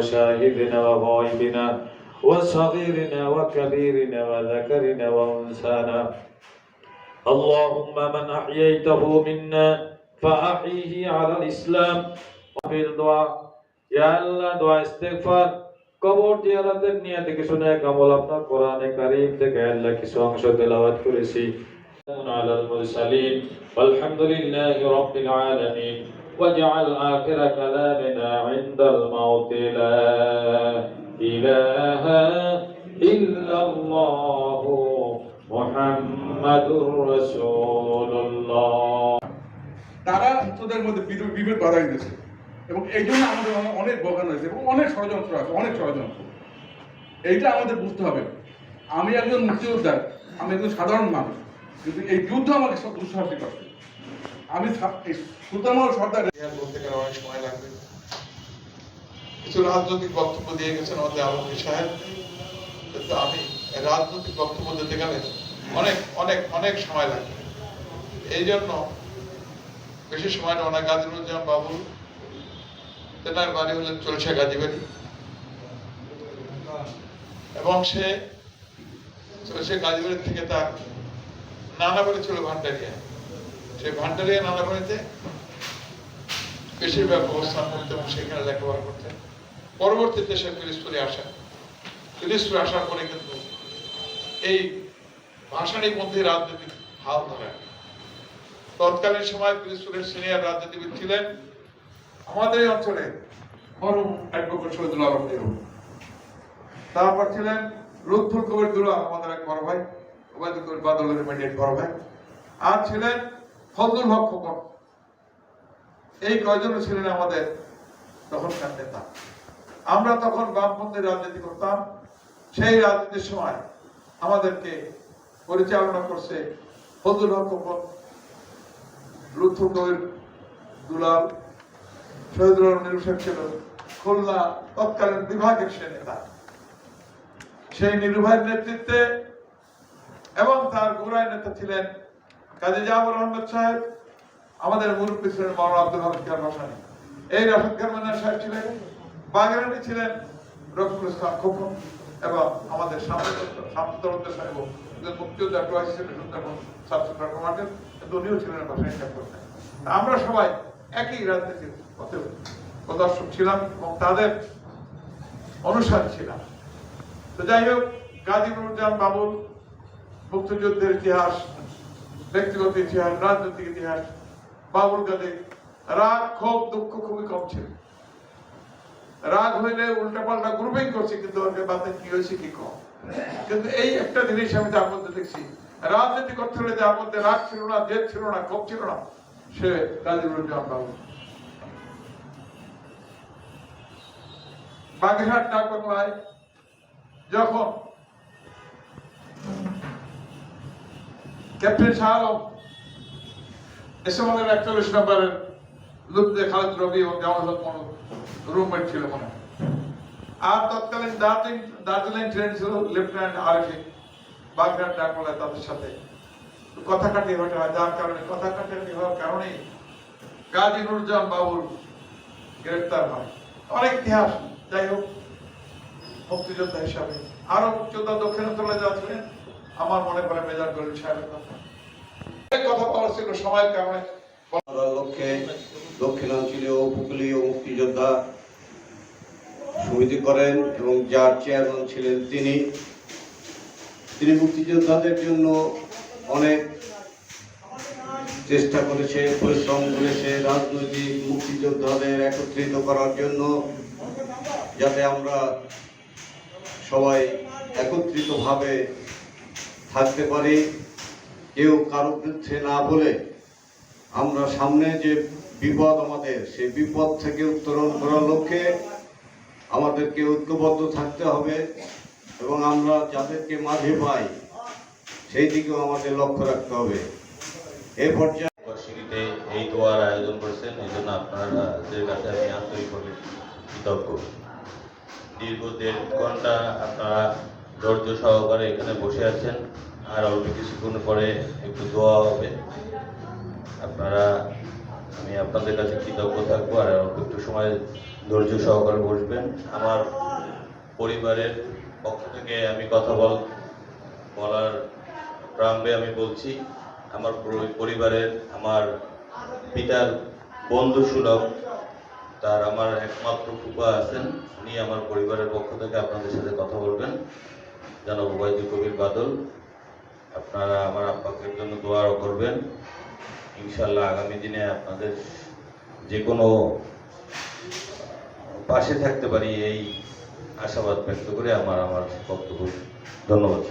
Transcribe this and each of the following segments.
وشاهدنا وغائبنا وصغيرنا وكبيرنا وذكرنا وأنثانا اللهم من أحييته منا فأحيه على الإسلام في الدعاء يا الله دعاء استغفار কবর জিয়ারতের নিয়তে কিছু নেক আমল আপনার কোরআনে কারীম থেকে আল্লাহ কিছু অংশ তেলাওয়াত করেছি আলাল মুরসালিন আলহামদুলিল্লাহি রাব্বিল আলামিন ওয়াজআল আখিরা কালামিনা ইনদাল মাউত লা ইলাহা ইল্লাল্লাহ মুহাম্মাদুর রাসূলুল্লাহ। তারা তোদের মধ্যে বিভেদ বাড়াই দিয়েছে এবং এই জন্য আমাদের অনেক বগান হয়েছে এবং অনেক ষড়যন্ত্র আছে, অনেক ষড়যন্ত্র। এইটা আমাদের বুঝতে হবে। আমি একজন মুক্তিযোদ্ধা, আমি একজন সাধারণ মানুষ, কিন্তু এই যুদ্ধ আমাকে সব দুঃসাহসিক করছে। আমি সুলতান সর্দার বলতে গেলে অনেক সময় লাগবে। কিছু রাজনৈতিক বক্তব্য দিয়ে গেছেন আমাদের আলমগীর সাহেব, কিন্তু আমি রাজনৈতিক বক্তব্য দিতে গেলে অনেক অনেক অনেক সময় লাগবে। এই জন্য বেশি সময় নেওয়া না। গাজীরুজ্জামান বাবু তেনার বাড়ি হলেন চলছে গাজীবাড়ি এবং সে চলছে গাজীবাড়ি থেকে তার নানা বাড়ি ছিল ভান্ডারিয়া। সেই ভান্ডারিয়া নানা বাড়িতে বেশিরভাগ অবস্থান করতেন এবং সেখানে লেখাপড়া করতেন। পরবর্তীতে সে পিরিজপুরে আসেন। পিরিজপুরে আসার পরে কিন্তু এই ভাষানিক মধ্যে রাজনৈতিক হাল ধরেন। তৎকালীন সময় পিরিজপুরের সিনিয়র রাজনীতিবিদ ছিলেন আমাদের এই অঞ্চলে মরহুম অ্যাডভোকেট শহীদুল আলম দেব। তারপর ছিলেন লুৎফুল কবির দুলা, আমাদের এক বড় ভাই, ওবায়দুল কবির বাদলের ইমিডিয়েট বড় ভাই। আর ছিলেন ফজলুল হক খোকন। এই কয়জন ছিলেন আমাদের তখনকার নেতা। আমরা তখন বামপন্থী রাজনীতি করতাম। সেই রাজনীতির সময় আমাদেরকে পরিচালনা করছে ফজলুল হক খোকন, লুৎফুল কবির দুলাল, শহীদুল আলম নিরুশেখ ছিল খুলনা তৎকালীন বিভাগের সে নেতা। সেই নিরুভাইয়ের নেতৃত্বে এবং তার গোড়ায় নেতা ছিলেন কাজী জাফর আহমদ সাহেব, আমাদের মুরব্বী ছিলেন মাওলানা আব্দুল হামিদ খান ভাসানী, এই রাশেদ খান মান্নান সাহেব ছিলেন, বাগেরহাটে ছিলেন রফিকুল ইসলাম খোকন এবং আমাদের শামসুদ্দৌলা সাহেব মুক্তিযোদ্ধা টুয়াইসি ছিলেন সুন্দরবন সাব সেন্ট্রাল কমান্ডার, উনিও ছিলেন ভাসানী সাহেব। আমরা সবাই একই রাজনীতির পথে প্রদর্শক ছিলাম এবং তাদের অনুসারী ছিলাম। তো যাই হোক, গাজীরুজ্জামান বাবুর মুক্তিযুদ্ধের ইতিহাস, ব্যক্তিগত ইতিহাস, রাজনৈতিক ইতিহাস, বাবুর কাছে রাগ, ক্ষোভ, দুঃখ খুবই কম ছিল। রাগ হইলে উল্টাপাল্টা গ্রুপিং করছে, কিন্তু ওর বাতে কি হয়েছে কি কম। কিন্তু এই একটা জিনিস আমি তার মধ্যে দেখছি, রাজনীতি করতে হলে যার মধ্যে রাগ ছিল না, জেদ ছিল না, ক্ষোভ ছিল না, সে গাজীরুজ্জামান বাবু। বাগেরহাট ডাক বাংলায় যখন ক্যাপ্টেন শাহ আলম এসএমএলের 41 নম্বরের লুৎফে খালেদ রবি এবং জামাল হক রুমমেট ছিল মনে, আর তৎকালীন দার্জিলিং ট্রেন ছিল লেফটেন্যান্ট আরিফি, বাগেরহাট ডাক বাংলায় তাদের সাথে কথা কাটিয়ে হতে হয়। যার কারণে কথা কাটিয়ে হওয়ার কারণে গাজীরুজ্জামান বাবুর গ্রেফতার হয়। অনেক ইতিহাস। যাই হোক, মুক্তিযোদ্ধা হিসাবে আরো মুক্তিযোদ্ধা দক্ষিণাঞ্চলে যাচ্ছিলেন, আমার মনে পড়ে মেজর দলিল সাহেবের কথা। কথা বলার ছিল, সময়ের কারণে লক্ষ্যে দক্ষিণাঞ্চলীয় উপকূলীয় মুক্তিযোদ্ধা সমিতি করেন এবং যার চেয়ারম্যান ছিলেন তিনি মুক্তিযোদ্ধাদের জন্য অনেক চেষ্টা করেছে, পরিশ্রম করেছে রাজনৈতিক মুক্তিযোদ্ধাদের একত্রিত করার জন্য, যাতে আমরা সবাই একত্রিতভাবে থাকতে পারি, কেউ কারো বিরুদ্ধে না বলে আমরা সামনে যে বিপদ আমাদের, সেই বিপদ থেকে উত্তরণ করার লক্ষ্যে আমাদেরকে ঐক্যবদ্ধ থাকতে হবে এবং আমরা যাদেরকে মাঝে পাই সেই দিকেও আমাদের লক্ষ্য রাখতে হবে। এই পর্যায়ে এই দোয়ার আয়োজন করেছেন, এই জন্য আপনাদের কাছে আমি আন্তরিকভাবে কৃতজ্ঞ। দীর্ঘ 1.5 ঘন্টা আপনারা ধৈর্য সহকারে এখানে বসে আছেন, আর অল্প কিছুক্ষণ পরে একটু দোয়া হবে। আপনারা, আমি আপনাদের কাছে কৃতজ্ঞ থাকবো। আর অল্প একটু সময় ধৈর্য সহকারে বসবেন। আমার পরিবারের পক্ষ থেকে আমি কথা বলার প্রারম্ভে আমি বলছি, আমার পরিবারের আমার পিতার বন্ধু সুলভ, তার আমার একমাত্র ফুফা আছেন, উনি আমার পরিবারের পক্ষ থেকে আপনাদের সাথে কথা বলবেন, জনাব ওবায়দুল কবির বাদল। আপনারা আমার আব্বাকের জন্য দোয়াও করবেন। ইনশাল্লাহ আগামী দিনে আপনাদের যে কোনো পাশে থাকতে পারি এই আশাবাদ ব্যক্ত করে আমার বক্তব্য। ধন্যবাদ।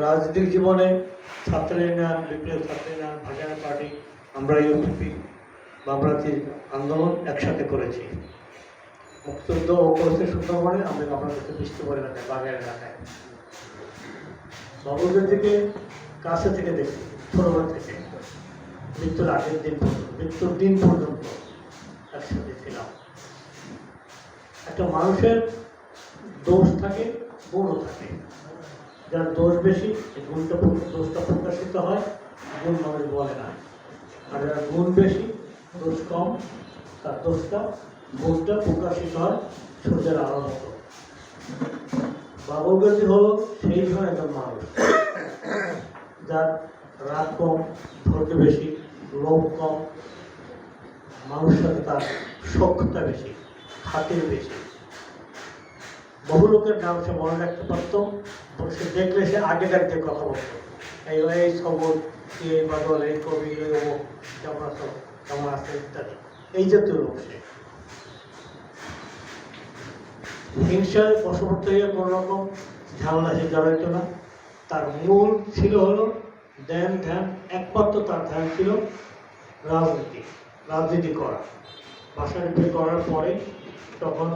রাজনৈতিক জীবনে ছাত্র ইউনিয়ন, বিপ্লবী ছাত্র ইউনিয়ন, ভাসানী পার্টি, আমরা ইউপিপি বামরাতির আন্দোলন একসাথে করেছি। মুক্তিযুদ্ধ ও করেছে সুন্দরবনে, আমি আপনাদেরকে বৃষ্টিপুর এলাকায়, বাগের এলাকায় বাবুদেরকে কাছে থেকে দেখি, ছোটবেলা থেকে মৃত্যুর আগের দিন পর্যন্ত, মৃত্যুর দিন পর্যন্ত একসাথে ছিলাম। একটা মানুষের দোষ থাকে, গুণও থাকে। যার দোষ বেশি, দোষটা প্রকাশিত হয়, গুণ মানুষ বলে না। আর যার গুণ বেশি, দোষ কম, তার গুণটা প্রকাশিত হয় সূর্যের আলোর মতো। বাবুল গাজী হলো সেই ধরনের একজন মানুষ যার রাগ কম, ধৈর্য বেশি, লোভ কম, মানুষের সাথে তার সক্ষতা বেশি, খাতির বেশি। বহু লোকের নাম সে মনে রাখতে পারত, সে দেখলে সে আগে ডাকতে কথা বলতো, এই সবর, এই বাদল, এই কবি, এই অমুক, কেমন আছো, কেমন আছে ইত্যাদি, এই জাতীয় লোক সে। হিংসায় বশবর্ত হয়ে কোনো রকম ঝামেলা সে জড়াইত না। তার মূল ছিল হলো ধ্যান, একমাত্র তার ধ্যান ছিল রাজনীতি করা। ভাসানী করার পরে তখন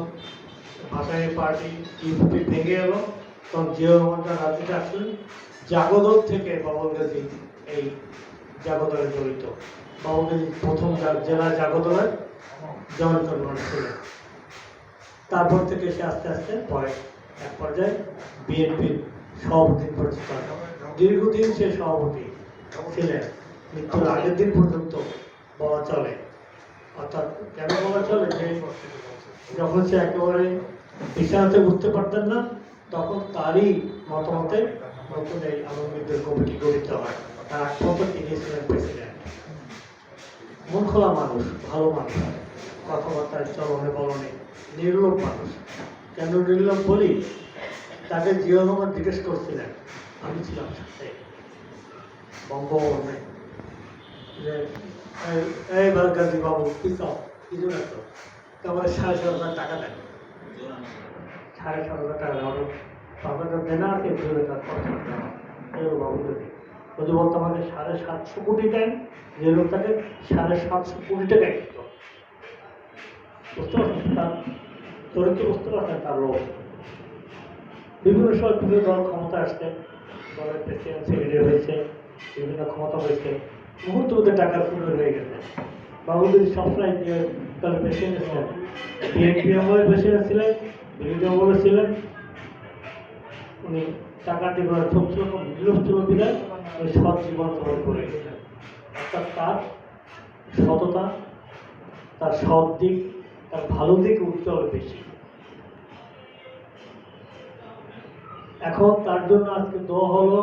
ভাসানী পার্টি ইউপি ভেঙে এলো, তখন জিয়াউর রহমান রাজনীতি আসলেন। জাগদল থেকে বাবুল গাজী এই জাগদলে জড়িত। বাবুল গাজী প্রথম জেলা জাগদলের জয়েন্ট কনভেনর ছিলেন। তারপর থেকে সে আস্তে আস্তে পরে এক পর্যায়ে বিএনপির সভাপতি পরিচিত হয়। দীর্ঘদিন সে সভাপতি ছিলেন, মৃত্যুর আগের দিন পর্যন্ত বলা চলে। অর্থাৎ কেন বলা চলে যে যখন সে একেবারে বিছানাতে উঠতে পারতেন না, তখন তারই মতামতে নতুন এই আলমগীরদের কমিটি গঠিত হয়। তার আগ পর্যন্ত তিনি ছিলেন প্রেসিডেন্ট। মন খোলা মানুষ, ভালো মানুষ, কথাবার্তায় চলনে বলনে নির্লোভ মানুষ। কেন নির্লোভ বলি, তাকে জিয়াউর রহমান জিজ্ঞেস করছিলেন, আমি ছিলাম সাথে বঙ্গভবনে, যে এই গাজী বাবু কিছু না তো, তারপরে 7,500 টাকা দেন, 7,500 টাকা দেওয়া আপনাদের দেনা আছে, বাবু যদি বলতো আমাকে 750 কোটি দেন, যে লোকটাকে 750 কোটি টাকায় দিত। বুঝতে পারছেন তার চরিত্র, বুঝতে পারছেন তার লোক। বিভিন্ন সময় বিভিন্ন দল ক্ষমতা আসছে, দলের প্রেসিডেন্ট সেক্রেটারি হয়েছে, বিভিন্ন ক্ষমতা হয়েছে, মুহূর্ত মধ্যে টাকার পুনর হয়ে গেছে। বাবুদের সবসময় দলের প্রেসিডেন্ট ছিলেন, বিএনপি আমলের প্রেসিডেন্ট ছিলেন, বিরোধী আমলে ছিলেন। উনি টাকাটি করে ছোট রকম বিলুপ্ত বিদায় ওই সৎ জীবন গ্রহণ করে গেছেন। অর্থাৎ তার সততা, তার সৎ দিক, তার ভালো দিক উজ্জ্বল বেশি। এখন তার জন্য আজকে দোয়া হলো,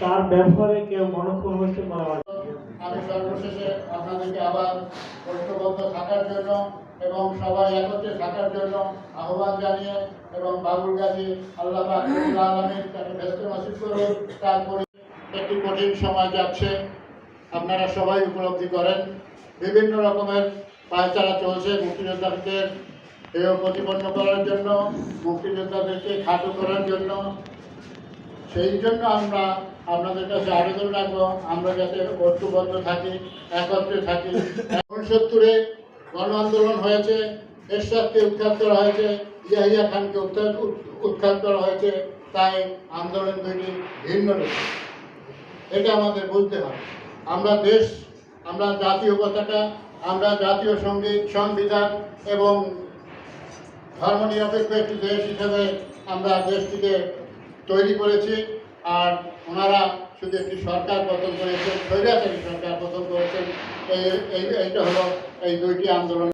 তার ব্যবহারে কেউ মনোক্ষণ হয়েছে বলে আমি সর্বশেষে আপনাদেরকে আবার ঐক্যবদ্ধ থাকার জন্য এবং সবাই একত্রে থাকার জন্য আহ্বান জানিয়ে এবং বাবুল গাজী আল্লাহ পাক রব্বুল আলামিন তাকে ব্যস্ত নসিব করুন। তারপরে একটি কঠিন সময় যাচ্ছে, আপনারা সবাই উপলব্ধি করেন। বিভিন্ন রকমের পায়চারা চলছে মুক্তিযোদ্ধাদের হেয় প্রতিপন্ন করার জন্য, মুক্তিযোদ্ধাদেরকে খাটো করার জন্য। সেই জন্য আমরা আপনাদের কাছে আবেদন রাখবো, আমরা যাতে ঐক্যবদ্ধ থাকি, একত্রে থাকি। 69-এ গণ আন্দোলন হয়েছে, এরশাদকে উৎখাত করা হয়েছে, ইয়াহিয়া খানকে উৎখাত করা হয়েছে, তাই আন্দোলন দুটি ভিন্ন রয়েছে। এটা আমাদের বুঝতে হবে। আমরা জাতীয় পতাকা, আমরা জাতীয় সঙ্গীত, সংবিধান এবং ধর্মনিরপেক্ষ একটি দেশ হিসেবে আমরা দেশটিকে তৈরি করেছি। আর ওনারা শুধু একটি সরকার পতন করেছেন, স্বৈরাচারী সরকার পতন করেছেন। এইটা হলো এই দুইটি আন্দোলন।